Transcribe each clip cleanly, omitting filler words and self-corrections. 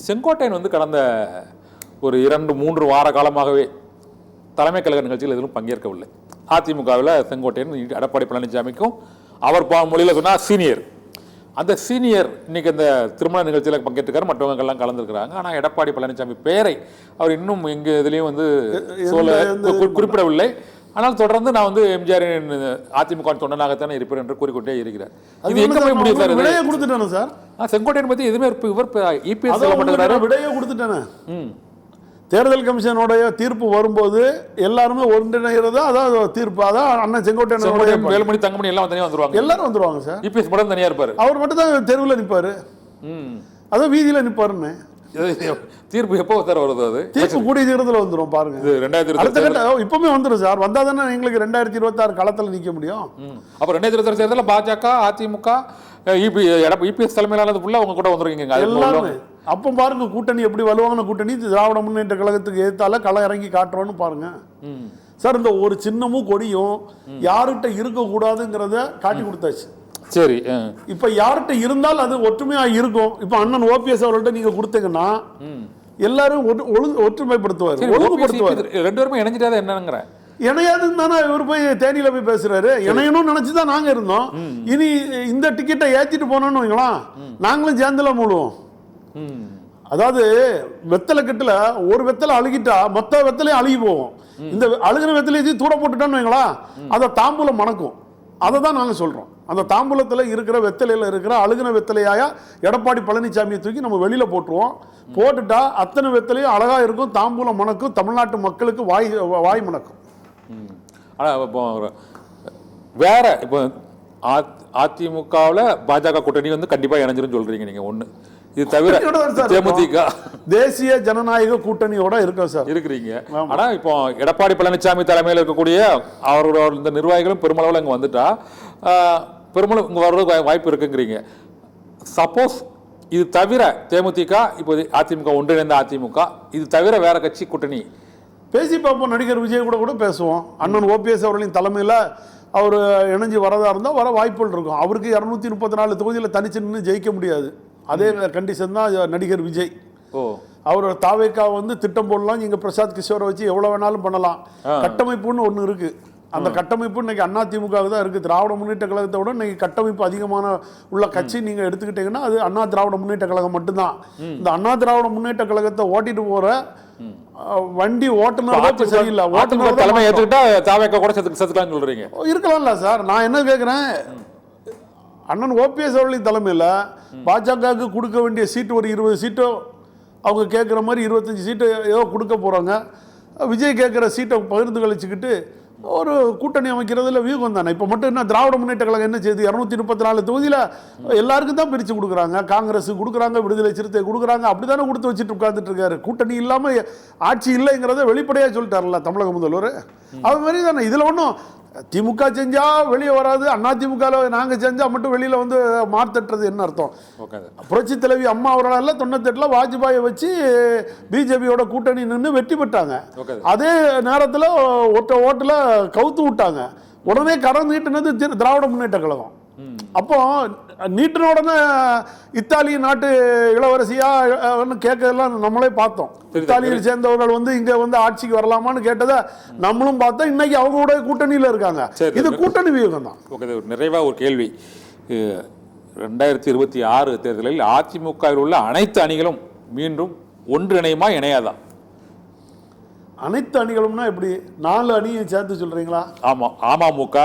செங்கோட்டையன் வந்து கடந்த ஒரு 2-3 வார காலமாகவே தலைமை கழக நிகழ்ச்சியில் எதிலும் பங்கேற்கவில்லை. அதிமுகவில் செங்கோட்டையன் எடப்பாடி பழனிசாமிக்கும் அவர் மொழியில் சொன்னால் சீனியர். அந்த சீனியர் இன்னைக்கு அந்த திருமண நிகழ்ச்சியில் பங்கேற்றுக்காரு, மற்றவங்கெல்லாம் கலந்துருக்கிறாங்க. ஆனால் எடப்பாடி பழனிசாமி பெயரை அவர் இன்னும் எங்க இதுலேயும் வந்து குறிப்பிடவில்லை. ஆனால் தொடர்ந்து நான் வந்து எம்ஜிஆரின் அதிமுக தொண்டனாகத்தானே இருப்பேன் என்று கூறிக்கொண்டே இருக்கிறார். இது எங்க போய் முடியும் சார்? விடையை கொடுத்துட்டானே சார். செங்கோட்டையன் பற்றி எதுவுமே இவர் இபிஎஸ் விடையை கொடுத்துட்டானே. தேர்தல் கமிஷனுடைய தீர்ப்பு வரும்போது எல்லாருமே ஒன்றிணைகிறதா அதாவது தீர்ப்பு. அதான் அண்ணன் செங்கோட்டையன், வேலுமணி, தங்கமணி எல்லாம் தனியாக வந்துருவாங்க. எல்லாரும் வந்துருவாங்க சார். இபிஎஸ் மட்டும் தனியாக இருப்பாரு. அவர் மட்டும் தான் தெருவில் நிற்பாரு, அதான் வீதியில் நிற்பாருன்னு. தீர்ப்பு எப்போ சார் வருது? அது தீர்ப்பு கூடிய சீக்கிரத்தில் வந்துடும் பாருங்க. 2020 இப்பவுமே வந்துடும் சார். வந்தா தானே எங்களுக்கு 2026 களத்தில் நிற்க முடியும். அப்போ 2026 தேர்தலில் பாஜக, அதிமுக, இபிஎஸ் தலைமையிலானது ஃபுல்லாக அவங்க கூட வந்துருக்கீங்க எல்லாருமே. அப்போ பாருங்க கூட்டணி எப்படி வலுவான கூட்டணி. திராவிட முன்னேற்ற கழகத்துக்கு ஏத்தால களம் இறங்கி காட்டுறோன்னு பாருங்க சார். இந்த ஒரு சின்னமும் கொடியும் யார்கிட்ட இருக்கக்கூடாதுங்கிறத காட்டி கொடுத்தாச்சு. சரி, இப்ப யார்கிட்ட இருந்தால் அது ஒற்றுமையா இருக்கும். இப்ப அண்ணன் ஓபிஎஸ் அவர்கள்ட்ட நீங்க கொடுத்தீங்கன்னா எல்லாரும் ஒற்றுமைப்படுத்துவார், ஒழுங்குபடுத்துவார். ரெண்டு பேருமே இணைஞ்சிட்டாதான் என்னங்கிற இணையாதுன்னு தானே இவர் போய் தேனியில போய் பேசுறாரு. இணையணும்னு நினைச்சுதான் நாங்க இருந்தோம். இனி இந்த டிக்கெட்டை ஏற்றிட்டு போனோம்னு வைங்களா, நாங்களும் சேர்ந்துலாம் மூடுவோம். அதாவது வெத்தலை கட்டுல ஒரு வெத்தலை அழுகிட்டா மொத்த வெத்தலையும் அழுகி போவோம். இந்த அழுகிற வெத்தலையை தூட போட்டுட்டோன்னு வைங்களா, அதை தாம்பூலம் மணக்கும். அதை தான் நாங்கள் சொல்றோம். அந்த தாம்பூலத்தில் இருக்கிற வெத்தலையில் இருக்கிற அழுகின வெத்தலையாயா எடப்பாடி பழனிசாமியை தூக்கி நம்ம வெளியில போட்டுருவோம். போட்டுட்டா அத்தனை வெத்தலையும் அழகா இருக்கும், தாம்பூலம் மணக்கும், தமிழ்நாட்டு மக்களுக்கு வாய் மணக்கும். ஆனால் இப்போ வேற இப்போ அதிமுகவில் பாஜக கூட்டணி வந்து கண்டிப்பாக இணைஞ்சிரும் சொல்றீங்க நீங்க. ஒன்று இது தவிர தேமுதிக தேசிய ஜனநாயக கூட்டணியோட இருக்கோம் சார், இருக்கிறீங்க. ஆனா இப்போ எடப்பாடி பழனிசாமி தலைமையில் இருக்கக்கூடிய அவரோட இந்த நிர்வாகிகளும் பெருமளவில் இங்கே வந்துட்டா பெருமளவு இங்கே வர்றதுக்கு வாய்ப்பு இருக்குங்கிறீங்க. சப்போஸ் இது தவிர தேமுதிக இப்போ அதிமுக ஒன்றிணைந்த அதிமுக இது தவிர வேற கட்சி கூட்டணி பேசி பார்ப்போம். நடிகர் விஜய் கூட பேசுவோம். அண்ணன் ஓபிஎஸ் அவர்களின் தலைமையில் அவர் இணைஞ்சு வரதா இருந்தால் வர வாய்ப்புகள் இருக்கும். அவருக்கு 234 தொகுதியில் தனிச்சு நின்று ஜெயிக்க முடியாது. அதே கண்டிஷன் தான் நடிகர் விஜய். அவர் தாவேக்கா வந்து திட்டம் போடலாம், இங்கே பிரசாத் கிஷோரை வச்சு எவ்வளோ வேணாலும் பண்ணலாம். கட்டமைப்புன்னு ஒன்று இருக்கு. அந்த கட்டமைப்பு இன்னைக்கு அதிமுக தான் இருக்கு. திராவிட முன்னேற்ற கழகத்தை விட இன்னைக்கு கட்டமைப்பு அதிகமான உள்ள கட்சி நீங்க எடுத்துக்கிட்டீங்கன்னா அது அண்ணா திராவிட முன்னேற்ற கழகம் மட்டும்தான். இந்த அண்ணா திராவிட முன்னேற்ற கழகத்தை ஓட்டிட்டு போற வண்டி ஓட்டுநர் சரியில்லை. ஓட்டுநர் தலைமை ஏற்றுக்கிட்டா தாவேக்கா கூட சேர்த்துக்கலாம் சொல்றீங்க. இருக்கலாம்ல சார். நான் என்ன கேட்கிறேன், அண்ணன் ஓபிஎஸ் அவர்களின் தலைமையில் பாஜகவுக்கு கொடுக்க வேண்டிய சீட்டு ஒரு 20 சீட்டோ அவங்க கேட்குற மாதிரி 25 சீட்டு ஏதோ கொடுக்க போகிறாங்க. விஜய் கேட்குற சீட்டை பகிர்ந்து கழிச்சுக்கிட்டு ஒரு கூட்டணி அமைக்கிறதுல வியூகம் தானே. இப்போ மட்டும் என்ன திராவிட முன்னேற்ற கழகம் என்ன செய்யுது? 234 தொகுதியில் எல்லாருக்கும் தான் பிரித்து கொடுக்குறாங்க. காங்கிரஸ் கொடுக்குறாங்க, விடுதலை சிறுத்தை கொடுக்குறாங்க, அப்படி தானே கொடுத்து வச்சுட்டு உட்கார்ந்துட்டு இருக்காரு. கூட்டணி இல்லாமல் ஆட்சி இல்லைங்கிறத வெளிப்படையாக சொல்லிட்டார்ல தமிழக முதல்வர். அது மாதிரி தானே இதில் ஒன்றும் திமுக செஞ்சா வெளியே வராது, அதிமுகவில் நாங்கள் செஞ்சா மட்டும் வெளியில வந்து மாத்தட்டுறது என்ன அர்த்தம்? புரட்சி தலைவி அம்மா அவர்களால் 98 வாஜ்பாயை வச்சு பிஜேபியோட கூட்டணி நின்று வெற்றி பெற்றாங்க. அதே நேரத்தில் ஓட்டுல கவுத்து விட்டாங்க. உடனே கரம் நீட்டினது திராவிட முன்னேற்ற கழகம். அப்போ நீட்டின உடனே இத்தாலி நாட்டு இளவரசியா கேட்கறதெல்லாம் நம்மளே பார்த்தோம். இத்தாலியில் சேர்ந்தவர்கள் வந்து இங்க வந்து ஆட்சிக்கு வரலாமான்னு கேட்டதை நம்மளும் பார்த்தோம். இன்னைக்கு அவங்களோட கூட்டணியில இருக்காங்க. இது கூட்டணி வியூகம் தான். நிறைவா ஒரு கேள்வி, 2026 தேர்தலில் அதிமுகவில் உள்ள அனைத்து அணிகளும் மீண்டும் ஒன்றிணையுமா இணையாதா? அனைத்து அணிகளும்னா எப்படி? 4 அணியை சேர்த்து சொல்றீங்களா? ஆமா, அமமுக,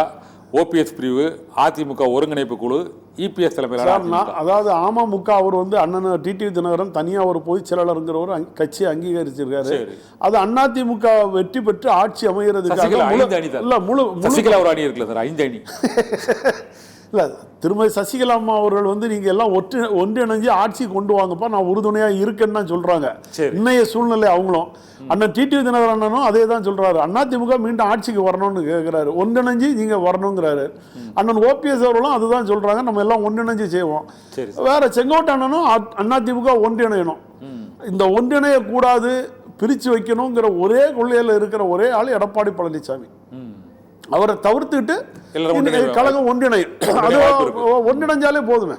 ஓபிஎஸ் பிரிவு, அதிமுக ஒருங்கிணைப்பு குழு, இபிஎஸ் தலைமையிலான. அதாவது அமமுக அவர் வந்து அண்ணன் டிடிவி தினகரன் தனியாக ஒரு பொதுச் செயலாளருங்கிற ஒரு கட்சியை அங்கீகரிச்சிருக்காரு. அது அதிமுக வெற்றி பெற்று ஆட்சி அமைகிறதுக்காக சசிகலா ஒரு அணி இருக்குல்ல சார், 5 அணி இல்லை. திருமதி சசிகலா அம்மா அவர்கள் வந்து நீங்க எல்லாம் ஒன்றிணைஞ்சு ஆட்சி கொண்டு வாங்கப்பா, நான் உறுதுணையாக இருக்கேன்னு தான் சொல்றாங்க. இன்னைய சூழ்நிலை அவங்களும் அண்ணன் டிடிவி தினகரன் அண்ணனும் அதே தான் சொல்றாரு. அதிமுக மீண்டும் ஆட்சிக்கு வரணும்னு கேட்கிறாரு, ஒன்றிணைஞ்சு நீங்க வரணுங்கிறாரு. அண்ணன் ஓபிஎஸ் அவர்களும் அதுதான் சொல்றாங்க, நம்ம எல்லாம் ஒன்றிணைஞ்சு செய்வோம். வேற செங்கோட்டை அண்ணனும் அதிமுக ஒன்றிணையணும். இந்த ஒன்றிணைய கூடாது, பிரிச்சு வைக்கணுங்கிற ஒரே கொள்கையில் இருக்கிற ஒரே ஆள் எடப்பாடி பழனிசாமி. அவரை தவிர்த்துட்டு கழகம் ஒன்றிணையும். அது ஒன்றிணைஞ்சாலே போதுமே.